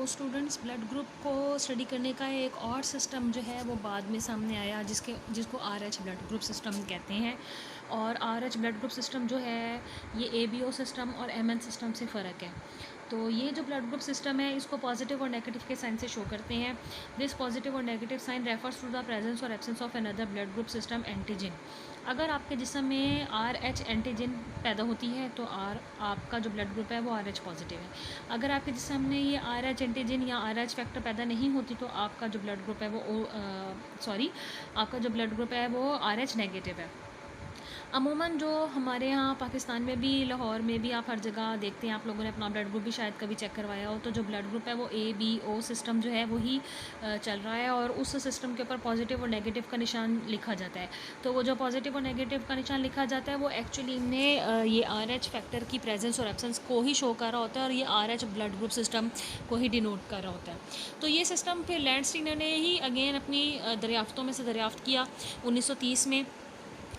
तो students blood group को study करने का एक और सिस्टम जो है वो बाद में सामने आया जिसको आरएच ब्लड ग्रुप सिस्टम कहते हैं। और आरएच ब्लड ग्रुप सिस्टम जो है ये एबीओ सिस्टम और एमएन सिस्टम से फ़र्क है। तो ये जो ब्लड ग्रुप सिस्टम है इसको पॉजिटिव और नेगेटिव के साइन से शो करते हैं। दिस पॉजिटिव और negative sign refers to the presence और absence of another blood group system antigen. अगर आपके जिस्म में आर एच एंटीजन पैदा होती है तो आपका जो ब्लड ग्रुप है वो आर एच पॉजिटिव है। अगर आपके जिस्म में ये आर एच एंटीजन या आर एच फैक्टर पैदा नहीं होती तो आपका जो ब्लड ग्रुप है आपका जो ब्लड ग्रुप है वो आर एच नेगेटिव है। अमूमन जो हमारे यहाँ पाकिस्तान में भी, लाहौर में भी आप हर जगह देखते हैं, आप लोगों ने अपना ब्लड ग्रुप भी शायद कभी चेक करवाया हो, तो जो ब्लड ग्रुप है वो ABO सिस्टम जो है वही चल रहा है और उस सिस्टम के ऊपर पॉजिटिव और नेगेटिव का निशान लिखा जाता है। तो वो जो पॉजिटिव और नेगेटिव का निशान लिखा जाता है वो एक्चुअली में ये RH फैक्टर की प्रेजेंस और एब्सेंस को ही शो कर रहा होता है और ये RH ब्लड ग्रुप सिस्टम को ही डिनोट कर रहा होता है। तो ये सिस्टम फिर लैंडस्टीनर ने ही अगेन अपनी दरियाफ्तों में से दरियाफ्त किया 1930 में।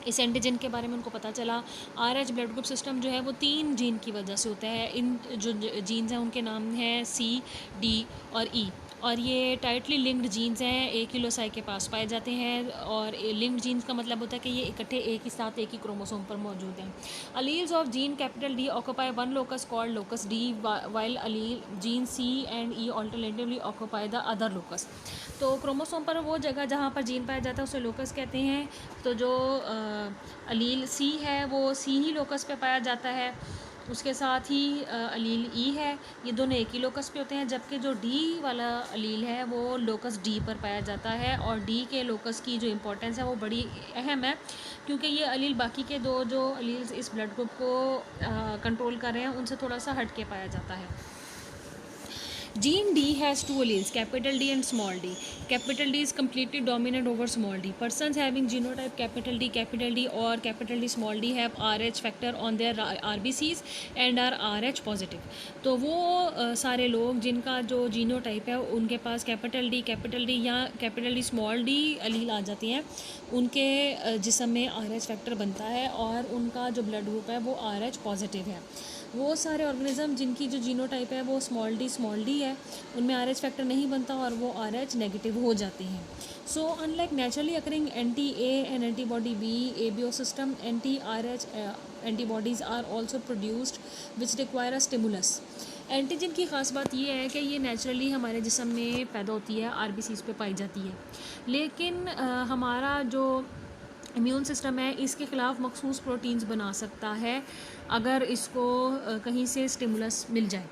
इस एंटीजन के बारे में उनको पता चला। RH ब्लड ग्रुप सिस्टम जो है वो 3 जीन की वजह से होता है। इन जो जीन्स हैं उनके नाम हैं C, D और E और ये टाइटली लिंक्ड जीन्स हैं, एक ही लोसाई के पास पाए जाते हैं। और लिंक्ड जीन्स का मतलब होता है कि ये इकट्ठे एक ही साथ एक ही क्रोमोसोम पर मौजूद हैं। Alleles of gene capital D occupy one locus called locus D while allele gene C and E alternatively occupy the other locus. तो क्रोमोसोम पर वो जगह जहाँ पर जीन पाया जाता है उसे लोकस कहते हैं। तो जो अलील C है वो C ही लोकस पे पाया जाता है, उसके साथ ही अलील E है, ये दोनों एक ही लोकस पे होते हैं। जबकि जो D वाला अलील है वो लोकस D पर पाया जाता है और D के लोकस की जो इम्पोर्टेंस है वो बड़ी अहम है क्योंकि ये अलील बाकी के दो जो अलील्स इस ब्लड ग्रुप को कंट्रोल कर रहे हैं उनसे थोड़ा सा हट के पाया जाता है। Gene D has 2 alleles, capital D and small d. Capital D is completely dominant over small d. Persons having genotype capital D or capital D small d have RH factor on their RBCs and are RH positive. तो वो सारे लोग जिनका जो genotype है उनके पास capital D या capital D small D अलील आ जाती हैं, उनके जिस्म में RH फैक्टर बनता है और उनका जो ब्लड ग्रुप है वो RH पॉजिटिव है। वो सारे ऑर्गेनिज्म जिनकी जो जीनोटाइप है वो स्मॉल डी है उनमें RH फैक्टर नहीं बनता और वो RH नेगेटिव हो जाते हैं। So unlike naturally occurring anti-A and antibody B ABO system, anti-RH antibodies are also produced which require a stimulus. Antigen की ख़ास बात यह है कि ये नेचुरली हमारे जिस्म में पैदा होती है, RBCs पे पाई जाती है, लेकिन हमारा जो इम्यून सिस्टम है इसके ख़िलाफ़ मखसूस प्रोटीन्स बना सकता है अगर इसको कहीं से स्टिमुलस मिल जाए।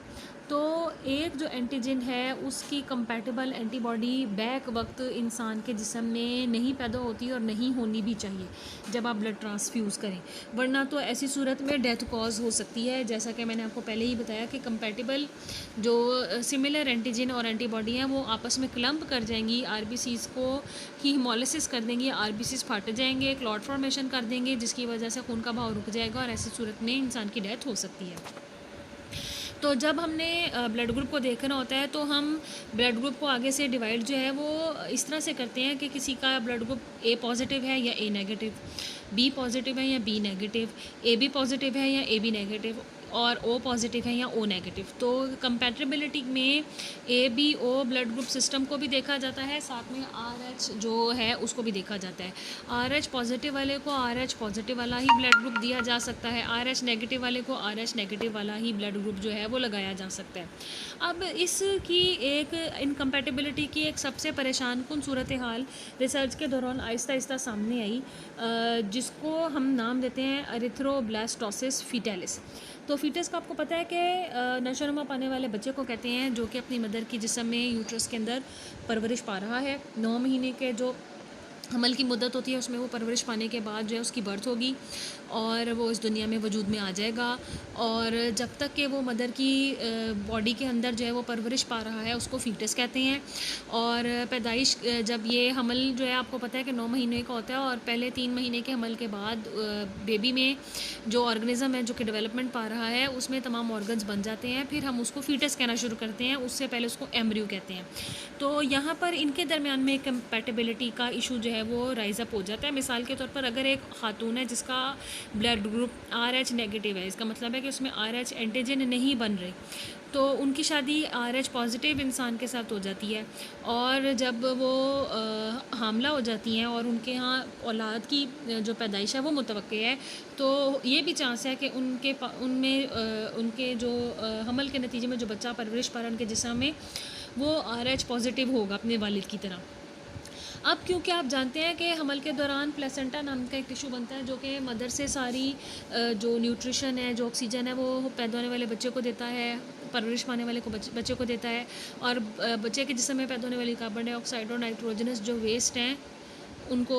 तो एक जो एंटीजन है उसकी कंपैटिबल एंटीबॉडी बैक वक्त इंसान के जिस्म में नहीं पैदा होती और नहीं होनी भी चाहिए जब आप ब्लड ट्रांसफ्यूज़ करें, वरना तो ऐसी सूरत में डेथ कॉज हो सकती है। जैसा कि मैंने आपको पहले ही बताया कि कंपैटिबल जो सिमिलर एंटीजन और एंटीबॉडी हैं वो आपस में क्लम्प कर जाएंगी, RBCs को ही हिमोलिसिस कर देंगी, RBCs फट जाएंगे, क्लॉट फॉर्मेशन कर देंगे जिसकी वजह से खून का बहाव रुक जाएगा और ऐसी सूरत में इंसान की डेथ हो सकती है। तो जब हमने ब्लड ग्रुप को देखना होता है तो हम ब्लड ग्रुप को आगे से डिवाइड जो है वो इस तरह से करते हैं कि किसी का ब्लड ग्रुप A पॉजिटिव है या A नेगेटिव, B पॉजिटिव है या B नेगेटिव, AB पॉजिटिव है या AB नेगेटिव और O पॉजिटिव है या O नेगेटिव। तो कंपैटिबिलिटी में ABO ब्लड ग्रुप सिस्टम को भी देखा जाता है, साथ में RH जो है उसको भी देखा जाता है। RH पॉजिटिव वाले को RH पॉजिटिव वाला ही ब्लड ग्रुप दिया जा सकता है, RH नेगेटिव वाले को RH नेगेटिव वाला ही ब्लड ग्रुप जो है वो लगाया जा सकता है। अब इसकी एक इनकम्पैटिबिलिटी की एक सबसे परेशान कुन सूरत हाल रिसर्च के दौरान आहिस्ता आहिस्ता सामने आई, जिसको हम नाम देते हैं एरिथ्रोब्लास्टोसिस फीटैलिस। तो फीटस का आपको पता है कि नशोनुमा पाने वाले बच्चे को कहते हैं जो कि अपनी मदर की जिस्म में यूट्रस के अंदर परवरिश पा रहा है। 9 महीने के जो हमल की मुद्दत होती है उसमें वो परवरिश पाने के बाद जो है उसकी बर्थ होगी और वो इस दुनिया में वजूद में आ जाएगा। और जब तक कि वो मदर की बॉडी के अंदर जो है वो परवरिश पा रहा है उसको फीटस कहते हैं। और पैदाइश जब ये हमल जो है आपको पता है कि 9 महीने का होता है और पहले 3 महीने के हमल के बाद बेबी में जो ऑर्गेनिज्म है जो कि डेवलपमेंट पा रहा है उसमें तमाम ऑर्गन्स बन जाते हैं, फिर हम उसको फीटस कहना शुरू करते हैं, उससे पहले उसको एम्ब्रियो कहते हैं। तो यहाँ पर इनके दरमियान में कंपैटिबिलिटी का इशू जो है वो राइज अप हो जाता है। मिसाल के तौर पर अगर एक खातून है जिसका ब्लड ग्रुप RH नेगेटिव है, इसका मतलब है कि उसमें RH एंटीजन नहीं बन रही, तो उनकी शादी RH पॉजिटिव इंसान के साथ हो जाती है, और जब वो हामला हो जाती हैं और उनके यहाँ औलाद की जो पैदाइश है वो मुतवक्के है, तो ये भी चांस है कि उनमें उनके जो हमल के नतीजे में जो बच्चा परवरिश पा रहा है उनके जिस्म में, वो RH पॉजिटिव होगा अपने वालिद की तरह। अब क्योंकि आप जानते हैं कि हमल के दौरान प्लेसेंटा नाम का एक टिश्यू बनता है जो कि मदर से सारी जो न्यूट्रिशन है, जो ऑक्सीजन है, वो पैदा होने वाले बच्चे को देता है, परवरिश पाने वाले को बच्चे को देता है, और बच्चे के जिस्म में पैदा होने वाली कार्बन डाइऑक्साइड और नाइट्रोजनस जो वेस्ट हैं उनको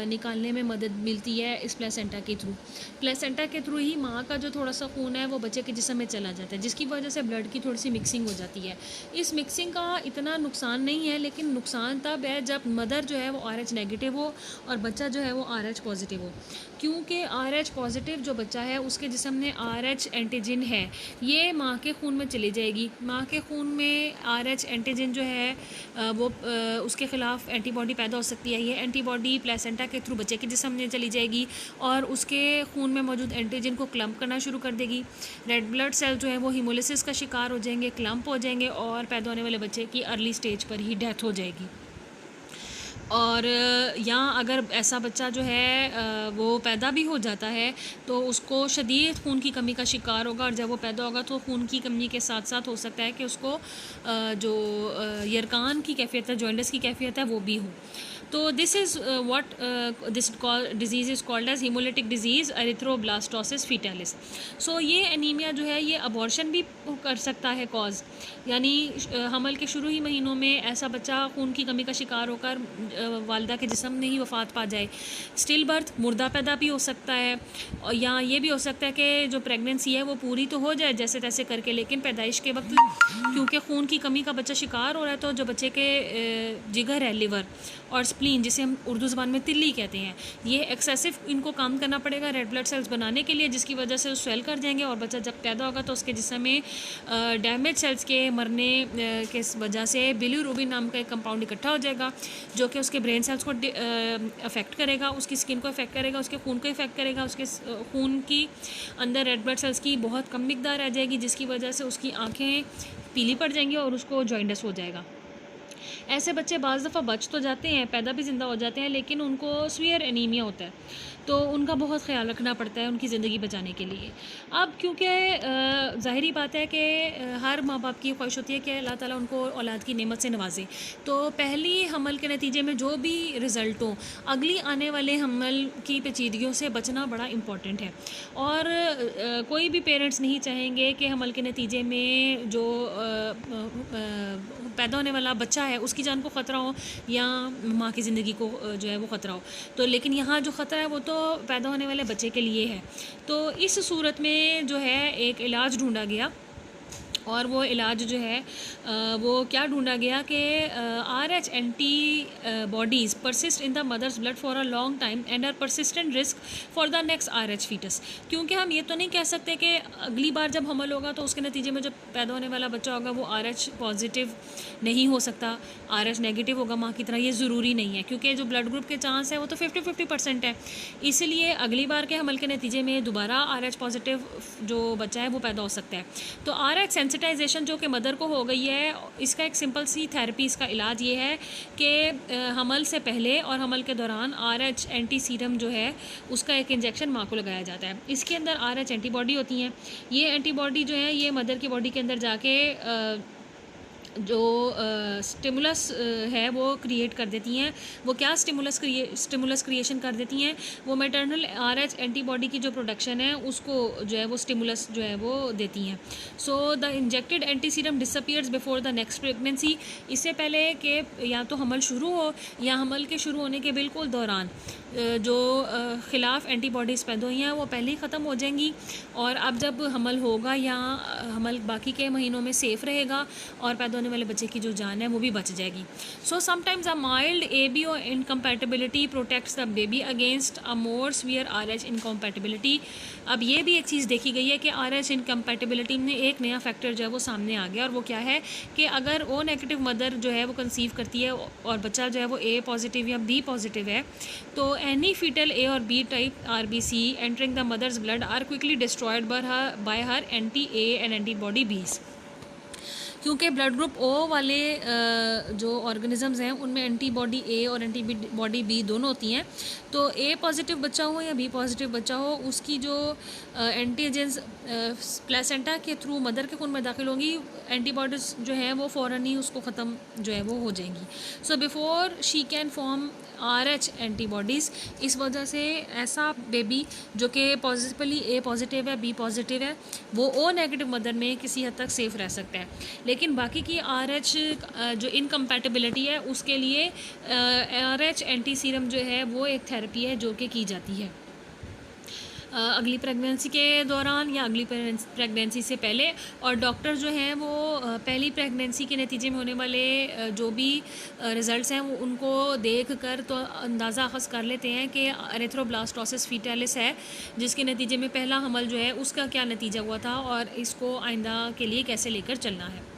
निकालने में मदद मिलती है इस प्लेसेंटा के थ्रू। प्लेसेंटा के थ्रू ही माँ का जो थोड़ा सा खून है वो बच्चे के जिस्म में चला जाता है, जिसकी वजह से ब्लड की थोड़ी सी मिक्सिंग हो जाती है। इस मिक्सिंग का इतना नुकसान नहीं है, लेकिन नुकसान तब है जब मदर जो है वो RH नेगेटिव हो और बच्चा जो है वो RH पॉजिटिव हो, क्योंकि RH पॉजिटिव जो बच्चा है उसके जिस्म में RH एंटीजन है, ये माँ के खून में चली जाएगी। माँ के खून में RH एंटीजन जो है वो उसके ख़िलाफ़ एंटीबॉडी पैदा हो सकती है। ये एंटीबॉडी प्लेसेंटा के थ्रू बच्चे के जिस्म में चली जाएगी और उसके खून में मौजूद एंटीजन को क्लम्प करना शुरू कर देगी। रेड ब्लड सेल जो है वो हीमोलिसिस का शिकार हो जाएंगे, क्लम्प हो जाएंगे, और पैदा होने वाले बच्चे की अर्ली स्टेज पर ही डेथ हो जाएगी। और या अगर ऐसा बच्चा जो है वो पैदा भी हो जाता है तो उसको शदीद खून की कमी का शिकार होगा, और जब वो पैदा होगा तो खून की कमी के साथ साथ हो सकता है कि उसको जो यरकान की कैफियत है, जॉइंटिस की कैफियत है, वो भी हो। तो this is what this disease is called as haemolytic disease erythroblastosis fetalis. So ये एनीमिया जो है ये अबॉर्शन भी कर सकता है कॉज, यानी हमल के शुरू ही महीनों में ऐसा बच्चा खून की कमी का शिकार होकर वालिदा के जिस्म में ही वफ़ात पा जाए। स्टिल बर्थ, मुर्दा पैदा भी हो सकता है, और या ये भी हो सकता है कि जो प्रेगनेंसी है वो पूरी तो हो जाए जैसे तैसे करके, लेकिन पैदाइश के वक्त क्योंकि खून की कमी का बच्चा शिकार हो रहा है तो जो बच्चे के जिगर है, लिवर और स्प्लीन, जिसे हम उर्दू ज़बान में तिल्ली कहते हैं, ये एक्सेसिव इनको काम करना पड़ेगा रेड ब्लड सेल्स बनाने के लिए, जिसकी वजह से स्वेल कर जाएंगे, और बच्चा जब पैदा होगा तो उसके जिस्म में डैमेज सेल्स के मरने के वजह से बिलीरुबिन नाम का एक कंपाउंड इकट्ठा हो जाएगा जो कि उसके ब्रेन सेल्स को अफेक्ट करेगा, उसकी स्किन को अफेक्ट करेगा, उसके खून को इफेक्ट करेगा, उसके खून की अंदर रेड ब्लड सेल्स की बहुत कम मिकदार रह जाएगी, जिसकी वजह से उसकी आँखें पीली पड़ जाएंगी और उसको जॉइंटिस हो जाएगा। ऐसे बच्चे बाज़ दफ़ा बच तो जाते हैं, पैदा भी ज़िंदा हो जाते हैं, लेकिन उनको सीवियर एनीमिया होता है, तो उनका बहुत ख्याल रखना पड़ता है उनकी ज़िंदगी बचाने के लिए। अब क्योंकि ज़ाहिरी बात है कि हर माँ बाप की ख्वाहिश होती है कि अल्लाह ताला उनको औलाद की नेमत से नवाजे, तो पहली हमल के नतीजे में जो भी रिज़ल्ट हो, अगली आने वाले हमल की पेचीदगियों से बचना बड़ा इम्पॉर्टेंट है। और कोई भी पेरेंट्स नहीं चाहेंगे कि हमल के नतीजे में जो पैदा होने वाला बच्चा है उसकी जान को ख़तरा हो या माँ की ज़िंदगी को जो है वो ख़तरा हो, तो लेकिन यहाँ जो ख़तरा है वो तो पैदा होने वाले बच्चे के लिए है। तो इस सूरत में जो है एक इलाज ढूंढा गया, और वो इलाज जो है वो क्या ढूंढा गया कि RH antibodies persist in the mother's blood for a long time and are persistent risk for the next RH fetus. क्योंकि हम ये तो नहीं कह सकते कि अगली बार जब हमल होगा तो उसके नतीजे में जब पैदा होने वाला बच्चा होगा वो RH पॉजिटिव नहीं हो सकता, RH नेगेटिव होगा माँ की तरह, ये ज़रूरी नहीं है, क्योंकि जो ब्लड ग्रुप के चांस है वो तो 50-50% है। इसलिए अगली बार के हमल के नतीजे में दोबारा RH पॉजिटिव जो बच्चा है वो पैदा हो सकता है। तो RH सेंसिटाइजेशन जो कि मदर को हो गई है, इसका एक सिंपल सी थेरेपी, इसका इलाज ये है कि हमल से पहले और हमल के दौरान RH एंटी सीरम जो है उसका एक इंजेक्शन माँ को लगाया जाता है। इसके अंदर RH एंटीबॉडी होती हैं, ये एंटीबॉडी जो है ये मदर की बॉडी के अंदर जाके जो स्टिमुलस है वो क्रिएट कर देती हैं। वो क्या स्टिमुलस क्रिएशन कर देती हैं, वो मैटरनल RH एंटीबॉडी की जो प्रोडक्शन है उसको जो है वो स्टिमुलस जो है वो देती हैं। So the injected anti serum disappears before the next pregnancy, इससे पहले कि या तो हमल शुरू हो या हमल के शुरू होने के बिल्कुल दौरान जो ख़िलाफ़ एंटीबॉडीज़ पैदा हुई हैं वो पहले ही ख़त्म हो जाएंगी, और अब जब हमल होगा या हमल बाकी के महीनों में सेफ़ रहेगा और पैदा होने वाले बच्चे की जो जान है वो भी बच जाएगी। So sometimes a mild ABO incompatibility protects the baby against a more severe RH incompatibility. अब ये भी एक चीज़ देखी गई है कि RH इनकम्पैटिबिलिटी में एक नया फैक्टर जो है वो सामने आ गया, और वो क्या है कि अगर O नेगेटिव मदर जो है वो कंसीव करती है और बच्चा जो है वो A पॉजिटिव या B पॉजिटिव है, तो एनी फीटल A और B type RBC entering the mother's blood are quickly destroyed by her anti-A and antibody Bs। क्योंकि ब्लड ग्रुप ओ वाले जो ऑर्गेनिजम्स हैं उनमें एंटीबॉडी ए और एंटीबॉडी बी दोनों होती हैं। तो ए पॉजिटिव बच्चा हो या बी पॉजिटिव बच्चा हो, उसकी जो एंटीजेंस प्लेसेंटा के थ्रू मदर के खून में दाखिल होंगी, एंटीबॉडीज़ जो है वो फ़ौरन ही उसको ख़त्म जो है वो हो जाएंगी। So before she can form RH antibodies. इस वजह से ऐसा बेबी जो कि पॉजिटिवली ए पॉजिटिव है, बी पॉजिटिव है, वो ओ नेगेटिव मदर में किसी हद तक सेफ़ रह सकता है। लेकिन बाकी की RH जो इनकम्पैटिबिलिटी है उसके लिए RH एंटी सीरम जो है वो एक थेरेपी है जो कि की जाती है अगली प्रेगनेंसी के दौरान या अगली प्रेगनेंसी से पहले। और डॉक्टर जो हैं वो पहली प्रेगनेंसी के नतीजे में होने वाले जो भी रिज़ल्ट्स हैं वो उनको देख कर तो अंदाज़ा अख़ज़ कर लेते हैं कि एरिथ्रोब्लास्टोसिस फीटालिस है, जिसके नतीजे में पहला हमल जो है उसका क्या नतीजा हुआ था और इसको आइंदा के लिए कैसे लेकर चलना है।